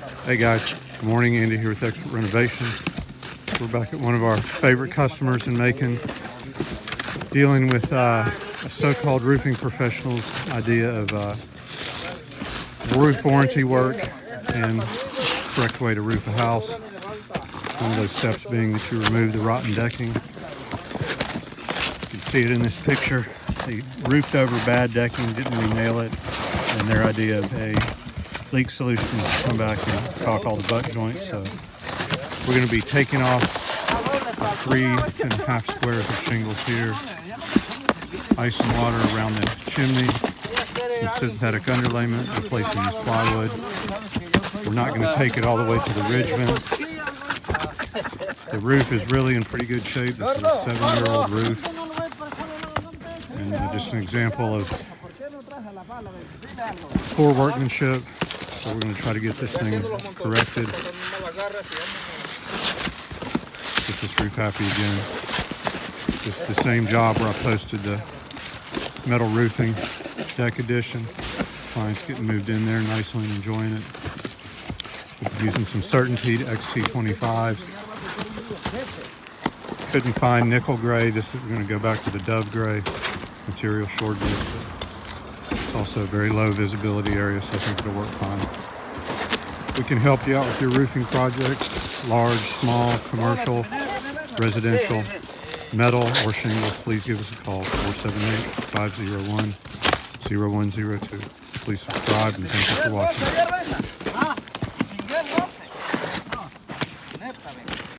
Hey guys, good morning. Andy here with Expert Renovation. We're back at one of our favorite customers in Macon, dealing with a so-called roofing professional's idea of roof warranty work and correct way to roof a house. One of those steps being that you remove the rotten decking. You can see it in this picture. They roofed over bad decking, didn't re-nail it, and their idea of a leak solution is to come back and caulk all the butt joints. So we're going to be taking off 3.5 squares of shingles here, ice and water around the chimney, some synthetic underlayment, replacing this plywood. We're not going to take it all the way to the ridge vent. The roof is really in pretty good shape. This is a 7-year-old roof, and just an example of poor workmanship. So we're going to try to get this thing corrected, get this roof happy again. It's the same job where I posted the metal roofing deck edition. Client's getting moved in there nicely and enjoying it. We're using some Certainty XT25s. Couldn't find nickel gray. This is going to go back to the Dove gray material shortage. It's also a very low visibility area, so I think it'll work fine. We can help you out with your roofing projects, large, small, commercial, residential, metal, or shingles. Please give us a call, 478-501-0102. Please subscribe, and thank you for watching.